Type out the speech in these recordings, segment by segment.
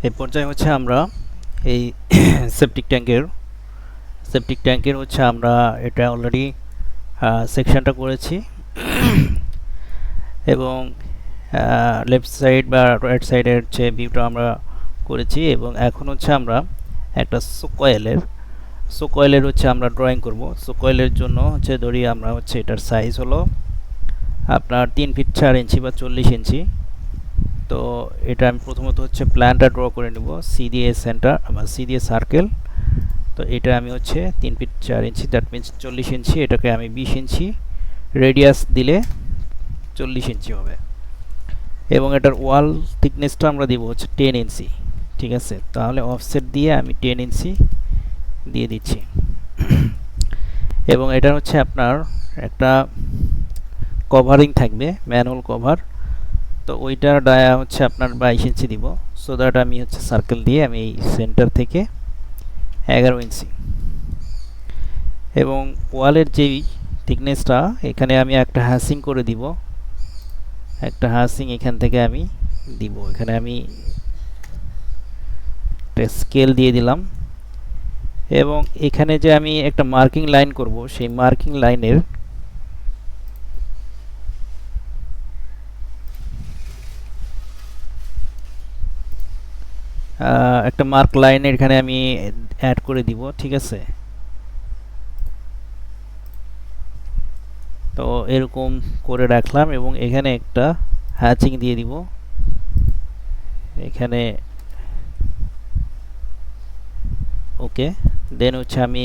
এই পর্যায়ে হচ্ছে আমরা এই সেপটিক ট্যাঙ্কের হচ্ছে আমরা এটা অলরেডি সেকশনটা করেছি এবং লেফট সাইড বা রাইট সাইডের যে ভিউটা আমরা করেছি এবং এখন হচ্ছে আমরা একটা সো কয়েলের হচ্ছে আমরা ড্রয়িং করব। সো কয়েলের জন্য হচ্ছে ধরি আমরা হচ্ছে এটার সাইজ হলো আপনার 3 ফিট 4 ইঞ্চি বা 40 ইঞ্চি। তো এটা আমি প্রথমত হচ্ছে প্ল্যানটা ড্র করে নেব, সি দিয়ে সেন্টার বা সি দিয়ে সার্কেল। তো এটা আমি হচ্ছে 3 ফিট 4 ইঞ্চি, দ্যাট মিনস 40 ইঞ্চি, এটাকে আমি 20 ইঞ্চি রেডিয়াস দিলে 40 ইঞ্চি হবে এবং এটার ওয়াল থিকনেসটা আমরা দিব হচ্ছে 10 ইঞ্চি। ঠিক আছে, তাহলে অফসেট দিয়ে আমি 10 ইঞ্চি দিয়ে দিচ্ছি এবং এটা হচ্ছে আপনার একটা কভারিং থাকবে, ম্যানুয়াল কভার। তো ওইটার ডায়া হচ্ছে আপনার 22 ইঞ্চি দিব। সো দ্যাট আমি হচ্ছে সার্কেল দিয়ে আমি এই সেন্টার থেকে 11 ইঞ্চি এবং ওয়ালের যেই থিকনেসটা এখানে আমি একটা হ্যাসিং করে দিব, একটা হ্যাসিং এখান থেকে আমি দিব। এখানে আমি একটা স্কেল দিয়ে দিলাম এবং এখানে যে আমি একটা মার্কিং লাইন করব, সেই মার্কিং লাইনের একটা মার্ক লাইন এখানে আমি অ্যাড করে দিব। ঠিক আছে, তো এরকম করে রাখলাম এবং এখানে একটা হ্যাচিং দিয়ে দিব। এখানে ওকে, দেন হচ্ছে আমি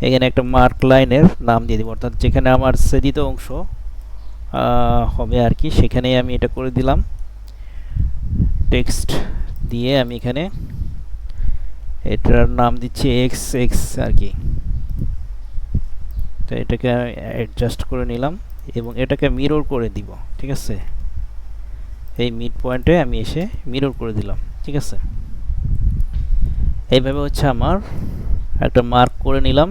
এখানে একটা মার্ক লাইনের নাম দিয়ে দিব, অর্থাৎ যেখানে আমার ছেদিত অংশ হবে আর কি, সেখানেই আমি এটা করে দিলাম। টেক্সট দিয়ে আমি এখানে এটার নাম দিচ্ছি এক্স এক্স আর কি। তো এটাকে অ্যাডজাস্ট করে নিলাম এবং এটাকে মিরর করে দিব। ঠিক আছে, এই মিড পয়েন্টে আমি এসে মিরর করে দিলাম। ঠিক আছে, এইভাবে হচ্ছে আমার একটা মার্ক করে নিলাম।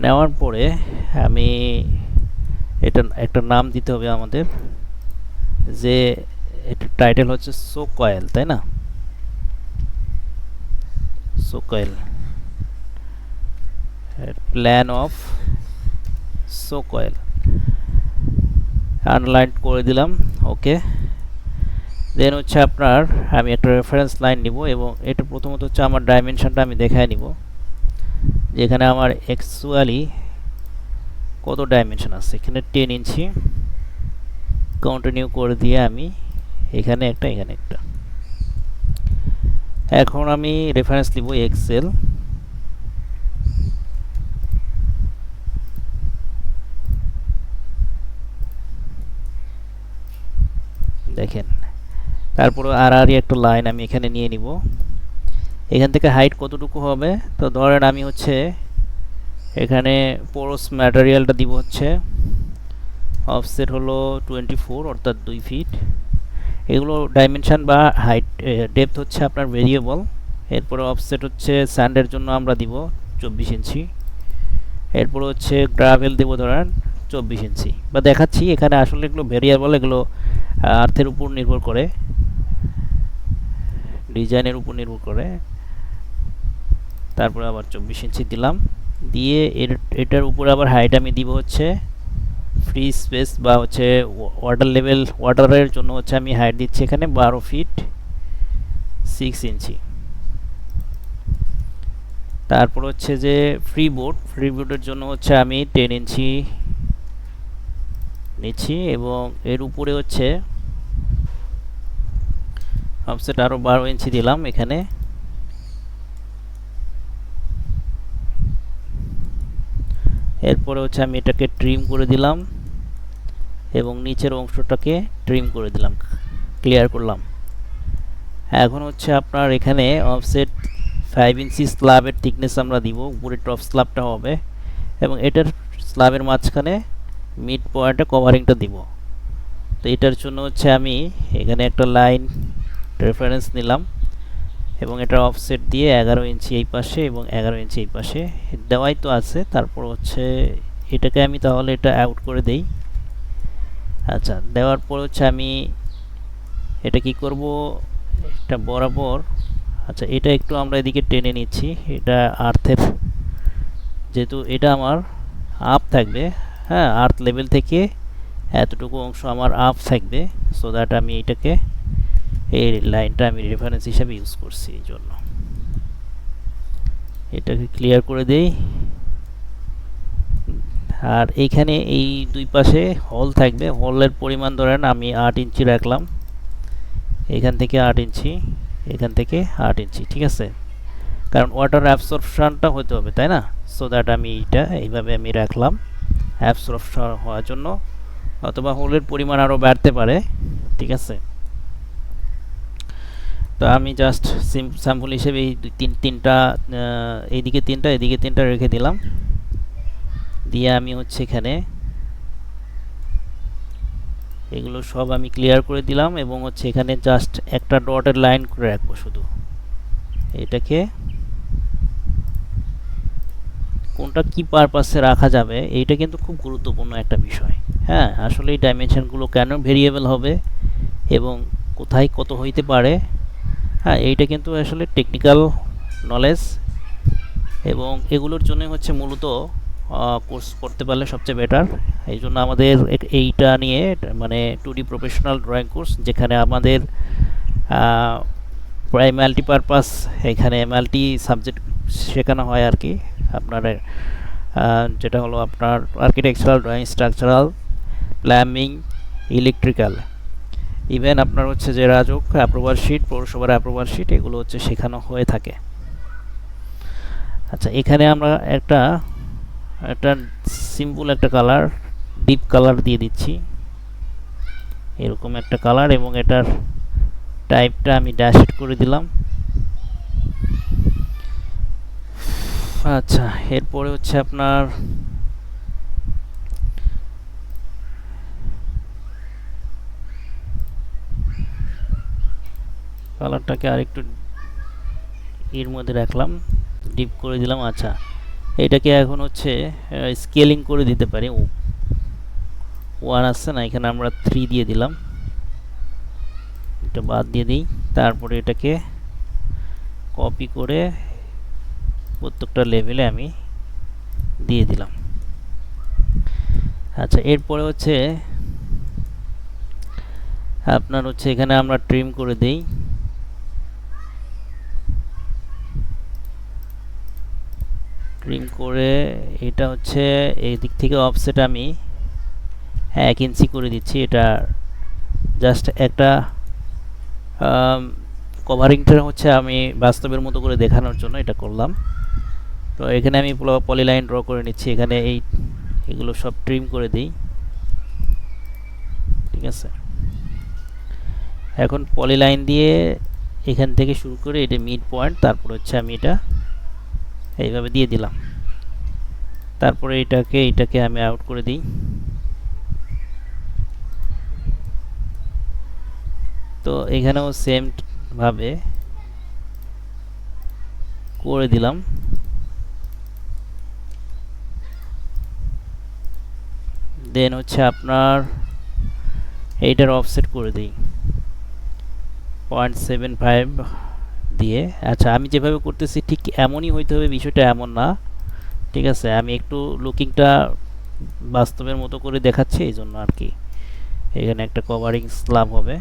নেওয়ার পরে আমি এটা একটা নাম দিতে হবে আমাদের, যে এটা টাইটেল হচ্ছে সো কয়েল, তাই না? So coil, plan of so coil, underline করে দিলাম। ওকে, দেন হচ্ছে আপনার আমি একটা রেফারেন্স লাইন নিব এবং এটা প্রথমত হচ্ছে আমার ডাইমেনশনটা আমি দেখায় নিব, যেখানে আমার অ্যাকচুয়ালি কত ডাইমেনশন আছে। এখানে 10 ইঞ্চি কন্টিনিউ করে দিয়ে আমি এখানে একটা এখানে একটা। এখন আমি রেফারেন্স নিব এক্সেল। দেখেন, তারপরে আর একটা লাইন আমি এখানে নিয়ে নিব। এখান থেকে হাইট কতটুকু হবে, তো ধরেন আমি হচ্ছে এখানে পোরস ম্যাটেরিয়ালটা দিব হচ্ছে অফসেট হলো 24, অর্থাৎ 2 ফিট। এগুলো ডাইমেনশন বা হাইট ডেপথ হচ্ছে আপনার ভেরিয়েবল। এরপরে অফসেট হচ্ছে স্যান্ডের জন্য আমরা দিব 24 ইঞ্চি। এরপরে হচ্ছে গ্রাভেল দেবো ধরেন 24 ইঞ্চি। বা দেখাচ্ছি এখানে আসলে এগুলো ভেরিয়েবল, এগুলো আর্থের উপর নির্ভর করে, ডিজাইনের উপর নির্ভর করে। তারপরে আবার 24 ইঞ্চি দিলাম, দিয়ে এটার উপরে আবার হাইট আমি দিব হচ্ছে ফ্রি স্পেস বা হচ্ছে ওয়াটার লেভেল, ওয়াটারের জন্য হচ্ছে আমি হাইট দিচ্ছি এখানে 12 ফিট 6 ইঞ্চি। তারপর হচ্ছে যে ফ্রি বোর্ডের জন্য হচ্ছে আমি 10 ইঞ্চি নিচ্ছি এবং এর উপরে হচ্ছে অফসেট আরও 12 ইঞ্চি দিলাম এখানে। এরপরে হচ্ছে আমি এটাকে ট্রিম করে দিলাম এবং নিচের অংশটাকে ট্রিম করে দিলাম, ক্লিয়ার করলাম। এখন হচ্ছে আপনার এখানে অফসেট 5 ইঞ্চি স্ল্যাবের থিকনেস আমরা দিব, উপরে টপ স্ল্যাবটা হবে এবং এটার স্ল্যাবের মাঝখানে মিড পয়েন্টে কভারিংটা দিব। তো এটার জন্য হচ্ছে আমি এখানে একটা লাইন রেফারেন্স নিলাম এবং এটা অফসেট দিয়ে 11 ইঞ্চি এই পাশে এবং 11 ইঞ্চি এই পাশে দেওয়াই তো আছে। তারপর হচ্ছে এটাকে আমি তাহলে এটা আউট করে দেই। আচ্ছা, দেওয়ার পর হচ্ছে আমি এটা কি করব, এটা বরাবর, আচ্ছা এটা একটু আমরা এদিকে টেনে নিচ্ছি, এটা আর্থের, যেহেতু এটা আমার আপ থাকবে, হ্যাঁ আর্থ লেভেল থেকে এতটুকু অংশ আমার আপ থাকবে, সো দ্যাট আমি এটাকে, এই লাইনটা আমি রেফারেন্স হিসাবে ইউজ করছি, এই জন্য এটাকে ক্লিয়ার করে দেই। আর এইখানে এই দুই পাশে হল থাকবে, হলের পরিমাণ ধরেন আমি 8 ইঞ্চি রাখলাম, এখান থেকে 8 ইঞ্চি, এখান থেকে 8 ইঞ্চি, ঠিক আছে, কারণ ওয়াটার অ্যাবসর্পশনটা হতে হবে তাই না, সো দ্যাট আমি এইটা এইভাবে আমি রাখলাম অ্যাবসর্পশন হওয়ার জন্য, অথবা হোলের পরিমাণ আরও বাড়তে পারে, ঠিক আছে। তো আমি জাস্ট স্যাম্পল হিসেবে এই তিনটা, এইদিকে তিনটা এদিকে তিনটা রেখে দিলাম, দিয়ে আমি হচ্ছে এখানে এগুলো সব আমি ক্লিয়ার করে দিলাম, এবং হচ্ছে এখানে জাস্ট একটা ডটের লাইন করে রাখবো শুধু, এটাকে কোনটা কি পারপাসে রাখা যাবে এইটা কিন্তু খুব গুরুত্বপূর্ণ একটা বিষয়। হ্যাঁ আসলে এই ডাইমেনশনগুলো কেন ভেরিয়েবল হবে এবং কোথায় কত হইতে পারে, হ্যাঁ এইটা কিন্তু আসলে টেকনিক্যাল নলেজ, এবং এগুলোর জন্য হচ্ছে মূলত কোর্স করতে পারলে সবচেয়ে বেটার। এই জন্য আমাদের এইটা নিয়ে মানে 2D প্রফেশনাল ড্রয়িং কোর্স, যেখানে আমাদের প্রায় মাল্টিপারপাস, এখানে মাল্টি সাবজেক্ট শেখানো হয় আর কি, আপনার যেটা হলো আপনার architectural drawing, structural, প্ল্যাম্বিং, electrical, even আপনার হচ্ছে যে রাজুক অ্যাপ্রুভাল শিট, পৌরসভার অ্যাপ্রুভাল শিট, এগুলো হচ্ছে শেখানো হয়ে থাকে। আচ্ছা এখানে আমরা একটা একটা সিম্পল একটা কালার, ডিপ কালার দিয়ে দিচ্ছি, এরকম একটা কালার, এবং এটার টাইপটা আমি ড্যাশেড করে দিলাম। আচ্ছা এরপরে হচ্ছে আপনার কালারটাকে আরেকটু এর মধ্যে রাখলাম, ডিপ করে দিলাম। আচ্ছা এটাকে এখন হচ্ছে স্কেলিং করে দিতে পারি, 1 আসছে না, এখানে আমরা 3 দিয়ে দিলাম, এটা বাদ দিয়ে দিই, তারপরে এটাকে কপি করে প্রত্যেকটা লেভেলে আমি দিয়ে দিলাম। আচ্ছা এরপরে হচ্ছে আপনার হচ্ছে এখানে আমরা ট্রিম করে দেই, ট্রিম করে এটা হচ্ছে এই দিক থেকে অফসেট আমি 1 ইঞ্চি করে দিচ্ছি, এটা জাস্ট একটা কভারিংটা হচ্ছে আমি বাস্তবের মতো করে দেখানোর জন্য এটা করলাম। তো এখানে আমি পলিলাইন ড্র করে নিচ্ছি, এখানে এগুলো সব ট্রিম করে দিই, ঠিক আছে। এখন পলিলাইন দিয়ে এখান থেকে শুরু করে এটা মিড পয়েন্ট, তারপর হচ্ছে আমি এটা এইভাবে দিয়ে দিলাম, তারপরে এটাকে আমি আউট করে দিই। তো এখানেও সেম ভাবে করে দিলাম, দেন হচ্ছে আপনার এইটার অফসেট করে দিই 0.75 দিয়ে। আচ্ছা আমি যেভাবে করতেছি ঠিক এমনই হইতে হবে বিষয়টা এমন না, ঠিক আছে, আমি একটু লুকিংটা বাস্তবের মতো করে দেখাচ্ছি এই জন্য আর কি। এখানে একটা কভারিং স্ল্যাব হবে,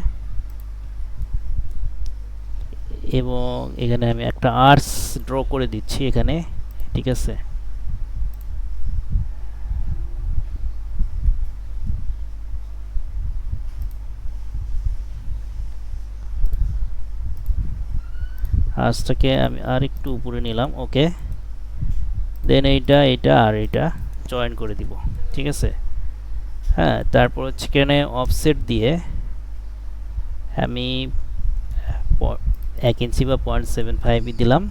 এবং এখানে আমি একটা আর্চ ড্র করে দিচ্ছি এখানে, ঠিক আছে। আর্চটাকে আমি আর একটু উপরে নিলাম, ওকে, দেন এইটা আর এটা জয়েন করে দিব, ঠিক আছে। হ্যাঁ তারপর হচ্ছে এখানে অফসেট দিয়ে আমি 1 ইঞ্চি বা 0.75 দিলাম।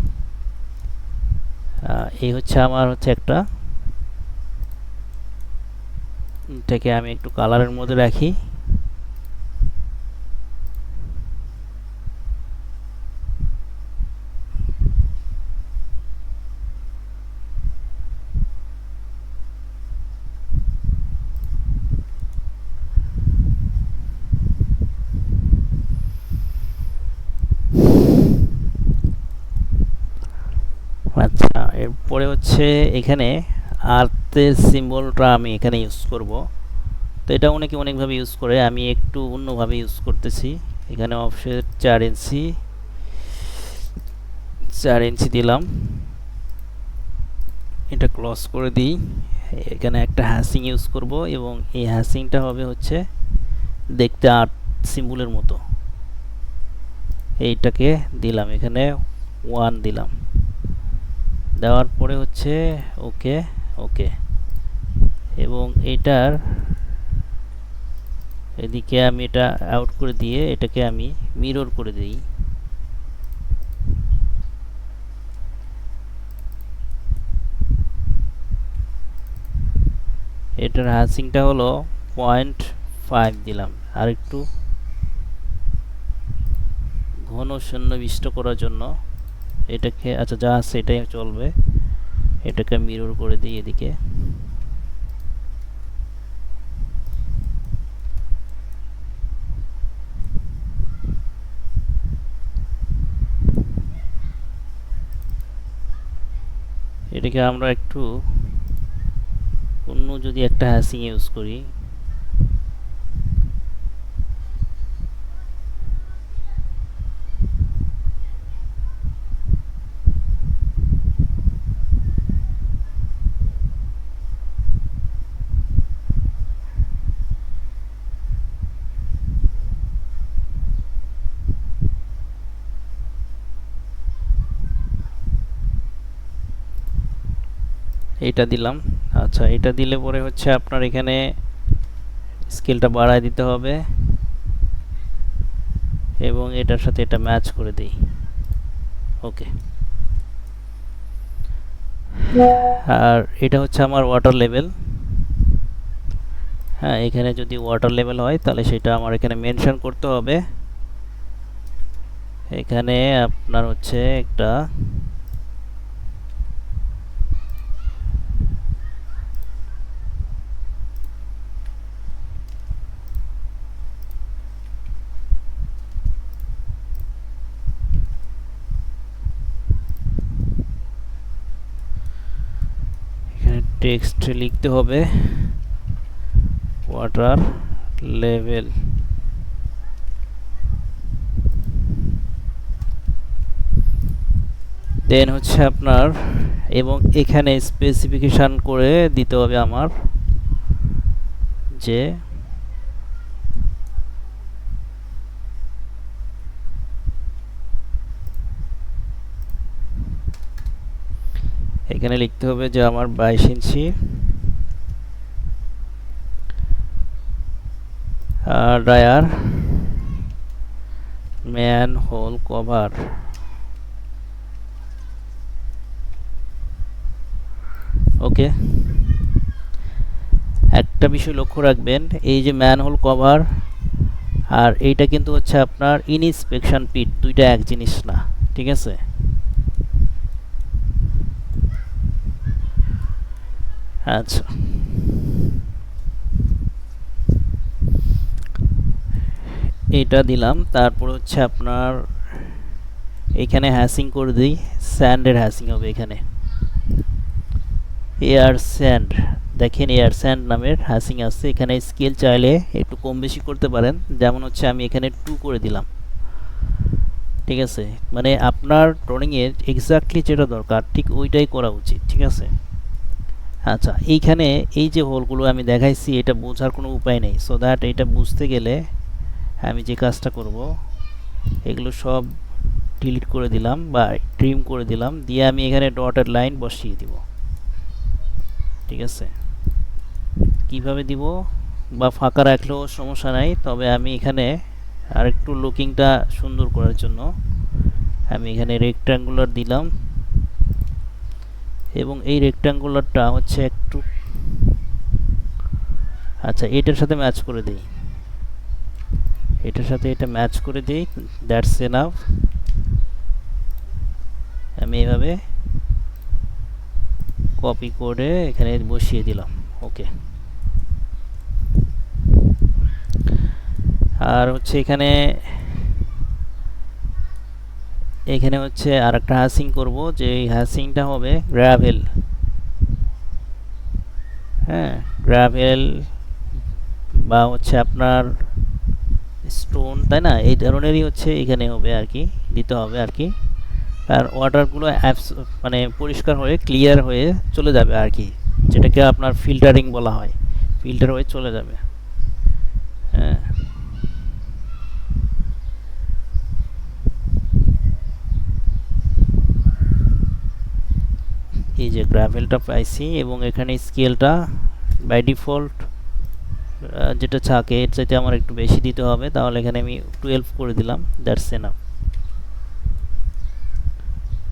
এই হচ্ছে আমার হচ্ছে একটা, এটাকে আমি একটু কালারের মধ্যে রাখি, তারপরে হচ্ছে এখানে আর্থের সিম্বলটা আমি এখানে ইউজ করব। তো এটা অনেকে অনেকভাবে ইউজ করে, আমি একটু অন্যভাবে ইউজ করতেছি। এখানে অফসেট 4 ইঞ্চি, 4 ইঞ্চি দিলাম, এটা ক্লোজ করে দিই। এখানে একটা হ্যাসিং ইউজ করব এবং এই হ্যাসিংটা হবে হচ্ছে দেখতে আর্ট সিম্বলের মতো। এইটাকে দিলাম, এখানে 1 দিলাম, দেওয়ার পরে হচ্ছে ওকে ওকে। এবং এটার এদিকে আমি এটা আউট করে দিয়ে এটাকে আমি মিরর করে দিই। এটার হ্যাসিংটা হলো 0.5 দিলাম, আর একটু ঘন সন্নিবিষ্ট করার জন্য এটাকে, আচ্ছা যা আছে এটাই চলবে, এটাকে মিরর করে দিই এদিকে। এটাকে আমরা একটু অন্য যদি একটা হ্যাসিং ইউজ করি, এটা দিলাম। আচ্ছা এটা দিলে পরে হচ্ছে আপনার এখানে স্কেলটা বাড়ায় দিতে হবে এবং এটার সাথে এটা ম্যাচ করে দিই। ওকে। আর এটা হচ্ছে আমার ওয়াটার লেভেল। হ্যাঁ, এখানে যদি ওয়াটার লেভেল হয় তাহলে সেটা আমার এখানে মেনশন করতে হবে। এখানে আপনার হচ্ছে একটা এখানে টেক্সট লিখতে হবে ওয়াটার লেভেল। দেন হচ্ছে আপনার এবং এখানে স্পেসিফিকেশান করে দিতে হবে আমার যে এখানে লিখতে হবে যে আমার 22 ইঞ্চি ড্রায়ার ম্যান হোল কভার। ওকে। একটা বিষয় লক্ষ্য রাখবেন, এই যে ম্যানহোল কভার আর এইটা কিন্তু হচ্ছে আপনার ইনস্পেকশন পিট, দুইটা এক জিনিস না, ঠিক আছে? আচ্ছা, এটা দিলাম। তারপর হচ্ছে আপনার এখানে হ্যাসিং করে দিই, স্যান্ডের হ্যাসিং হবে এখানে এয়ার স্যান্ড। দেখেন এয়ার স্যান্ড নামের হ্যাসিং আছে এখানে। স্কেল চাইলে একটু কম বেশি করতে পারেন, যেমন হচ্ছে আমি এখানে 2 করে দিলাম, ঠিক আছে? মানে আপনার ড্রয়িংয়ের এক্স্যাক্টলি যেটা দরকার ঠিক ওইটাই করা উচিত, ঠিক আছে? আচ্ছা, এইখানে এই যে হোলগুলো আমি দেখাইছি এটা বোঝার কোনো উপায় নেই। সো দ্যাট এটা বুঝতে গেলে আমি যে কাজটা করব, এগুলো সব ডিলিট করে দিলাম বা ট্রিম করে দিলাম, দিয়ে আমি এখানে ডটেড লাইন বসিয়ে দিব, ঠিক আছে? কিভাবে দিব বা ফাঁকা রাখলেও সমস্যা নাই, তবে আমি এখানে আরেকটু লুকিংটা সুন্দর করার জন্য আমি এখানে রেক্ট্যাঙ্গুলার দিলাম এবং এই রেক্ট্যাঙ্গুলারটা হচ্ছে একটু, আচ্ছা এটার সাথে ম্যাচ করে দিই, এটার সাথে এটা ম্যাচ করে দিই। That's enough. আমি এভাবে কপি করে এখানে বসিয়ে দিলাম। ওকে। আর হচ্ছে এখানে এখানে হচ্ছে আর একটা হ্যাসিং করব, যে এই হ্যাসিংটা হবে গ্রাভেল। হ্যাঁ, গ্রাভেল বা হচ্ছে আপনার স্টোন, তাই না, এই ধরনেরই হচ্ছে এখানে হবে আর কি, দিতে হবে আর কি। আর ওয়াটারগুলো মানে পরিষ্কার হয়ে ক্লিয়ার হয়ে চলে যাবে আর কি, যেটাকে আপনার ফিল্টারিং বলা হয়, ফিল্টার হয়ে চলে যাবে। হ্যাঁ, এই যে গ্রাভেলটা পাইছি, এবং এখানে স্কেলটা বাই ডিফল্ট যেটা থাকে এর চাইতে আমার একটু বেশি দিতে হবে, তাহলে এখানে আমি 12 করে দিলাম, দ্যাটস এনাফ।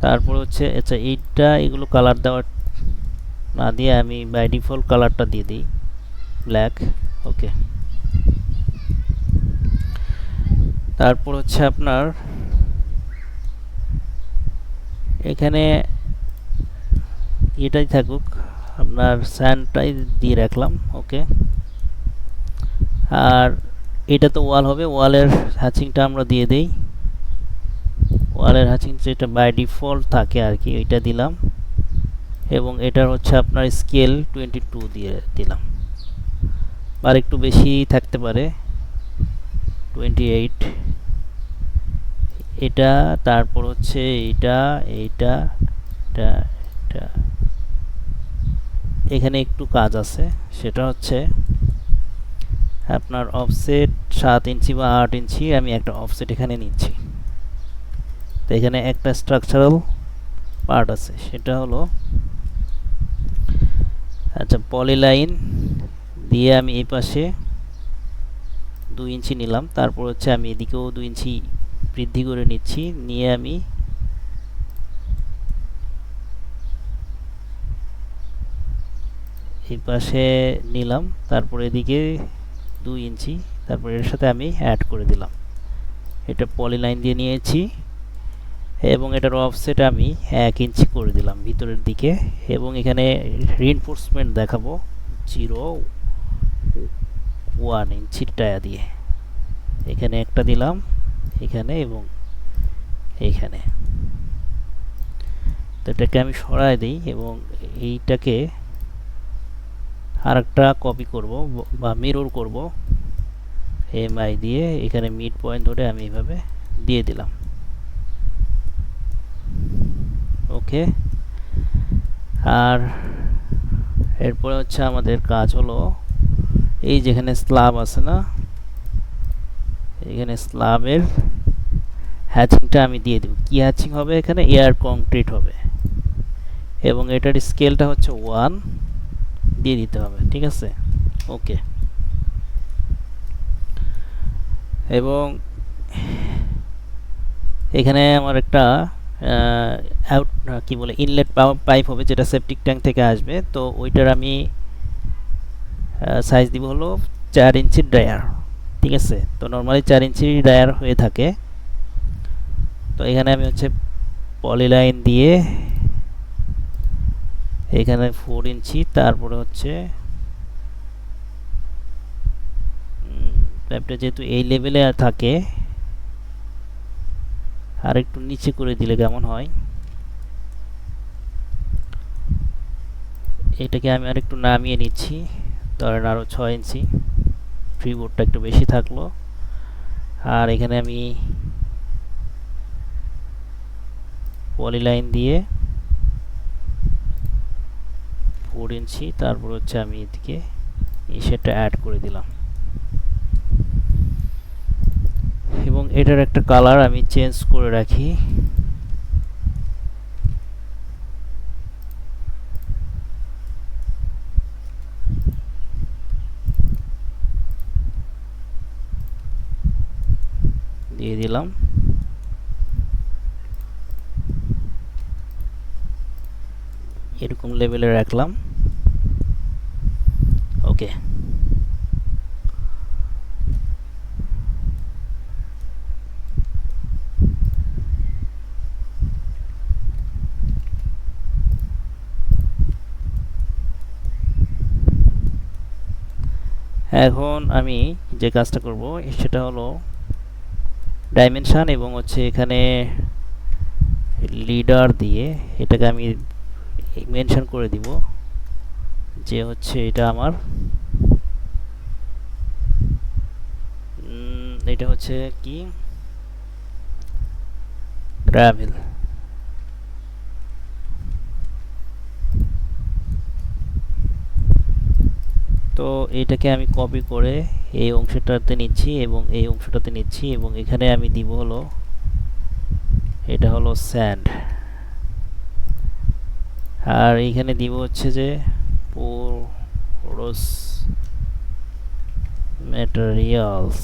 তারপর হচ্ছে আচ্ছা এইটা, এগুলো কালার দেওয়ার না দিয়ে আমি বাই ডিফল্ট কালারটা দিয়ে দিই ব্ল্যাক। ওকে, তারপর হচ্ছে আপনার এখানে এটাই থাকুক, আপনার স্যান্ডটাই দিয়ে রাখলাম। ওকে, আর এটা তো ওয়াল হবে, ওয়ালের হ্যাচিংটা আমরা দিয়ে দেই। ওয়ালের হ্যাচিং যেটা বাই ডিফল্ট থাকে আর কি, ওইটা দিলাম। এবং এটার হচ্ছে আপনার স্কেল 22 দিয়ে দিলাম, আর একটু বেশি থাকতে পারে 28। এটা তারপর হচ্ছে এইটা, এইটা, এটা, এটা। এখানে একটু কাজ আছে, সেটা হচ্ছে আপনার অফসেট 7 ইঞ্চি বা 8 ইঞ্চি, আমি একটা অফসেট এখানে নিচ্ছি। তো এখানে একটা স্ট্রাকচারাল পার্ট আছে, সেটা হলো আচ্ছা পলিলাইন দিয়ে আমি এই পাশে 2 ইঞ্চি নিলাম, তারপর হচ্ছে আমি এদিকেও 2 ইঞ্চি বৃদ্ধি করে নিচ্ছি, নিয়ে আমি এই পাশে নিলাম, তারপর এদিকে 2 ইঞ্চি, তারপর এর সাথে আমি অ্যাড করে দিলাম। এটা পলিলাইন দিয়ে নিয়েছি, এবং এটার অফসেট আমি 1 ইঞ্চি করে দিলাম ভিতরের দিকে, এবং এখানে রিইনফোর্সমেন্ট দেখাবো 0.1 ইঞ্চির টায়া দিয়ে। এখানে একটা দিলাম, এখানে এবং এইখানে। তো এটাকে আমি সরাই দিই, এবং এইটাকে আরেকটা কপি করব বা মিরর করব এমআই দিয়ে, এখানে মিড পয়েন্ট ধরে আমি এইভাবে দিয়ে দিলাম। ওকে, আর এরপরে হচ্ছে আমাদের কাজ হলো এই যেখানে স্ল্যাব আছে না, এখানে স্ল্যাবের হ্যাচিংটা আমি দিয়ে দেব। কি হ্যাচিং হবে এখানে? এয়ার কংক্রিট হবে, এবং এটার স্কেলটা হচ্ছে 1 দিয়ে দিতে হবে, ঠিক আছে। ওকে, এবং এখানে আমার একটা আউট কি বলে ইনলেট পাইপ হবে, যেটা সেপটিক ট্যাঙ্ক থেকে আসবে। তো ওইটার আমি সাইজ দিব হলো 4 ইঞ্চির ডায়ার, ঠিক আছে। তো নর্মালি 4 ইঞ্চি ডায়ার হয়ে থাকে। তো এখানে আমি হচ্ছে পলিলাইন দিয়ে এখানে 4 ইঞ্চি, তারপরে হচ্ছে পাইপটা যেহেতু এই লেভেলে থাকে, আর একটু নিচে করে দিলে কেমন হয়, এটাকে আমি আর একটু নামিয়ে নিচ্ছি, ধরেন আরও 6 ইঞ্চি, ফ্রি বোর্ডটা একটু বেশি থাকলো। আর এখানে আমি পলিলাইন দিয়ে 4 ইঞ্চি, তারপর হচ্ছে আমি এদিকে সেটা অ্যাড করে দিলাম, এবং এটার একটা কালার আমি চেঞ্জ করে রাখি। দিয়ে দিলাম, এরকম লেভেলে রাখলাম। ওকে, এখন আমি যে কাজটা করব সেটা হলো ডাইমেনশন, এবং হচ্ছে এখানে লিডার দিয়ে এটাকে আমি মেনশন করে দিব যে হচ্ছে এটা আমার এটা হচ্ছে কি গ্রাভেল। তো এটাকে আমি কপি করে এই অংশটাতে নিচ্ছি এবং এই অংশটাতে নিচ্ছি এবং এখানে আমি দিব হলো এটা হলো স্যান্ড, আর এইখানে দিব হচ্ছে যে পোরস ম্যাটেরিয়ালস,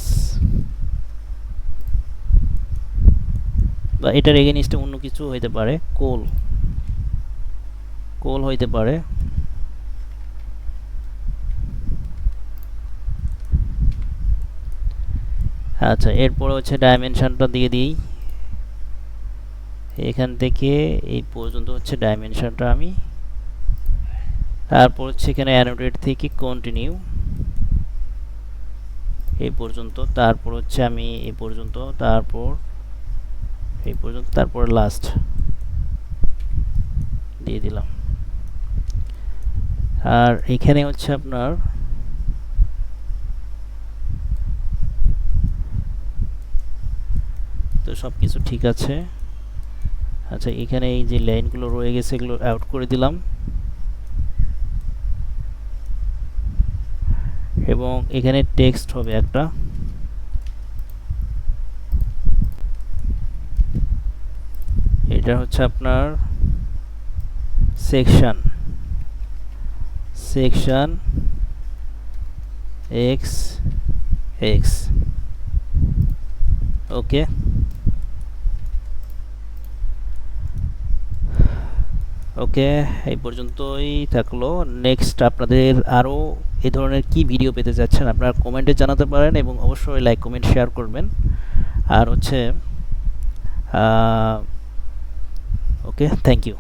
বা এটার এগেইনস্টে অন্য কিছু হইতে পারে, কোল কোল হইতে পারে। আচ্ছা, এরপরে হচ্ছে ডাইমেনশনটা দিয়ে দিই, এখান থেকে এই পর্যন্ত হচ্ছে ডাইমেনশনটা আমি, তারপর হচ্ছে এখানে অ্যানোটেট থেকে কন্টিনিউ এই পর্যন্ত, তারপর হচ্ছে আমি এই পর্যন্ত, তারপর এই পর্যন্ত, তারপর লাস্ট দিয়ে দিলাম। আর এখানে হচ্ছে আপনার তো সব কিছু ঠিক আছে। আচ্ছা, এখানে এই যে লাইনগুলো রয়ে গেছে এগুলো আউট করে দিলাম এবং এখানে টেক্সট হবে একটা, এটা হচ্ছে আপনার সেকশন সেকশন এক্স এক্স। ওকে, ওকে, এই পর্যন্তই থাকলো। নেক্সট আপনাদের আরও এই ধরনের কি ভিডিও পেতে যাচ্ছেন আপনারা কমেন্টে জানাতে পারেন এবং অবশ্যই লাইক কমেন্ট শেয়ার করবেন। আর হচ্ছে ওকে, থ্যাংক ইউ।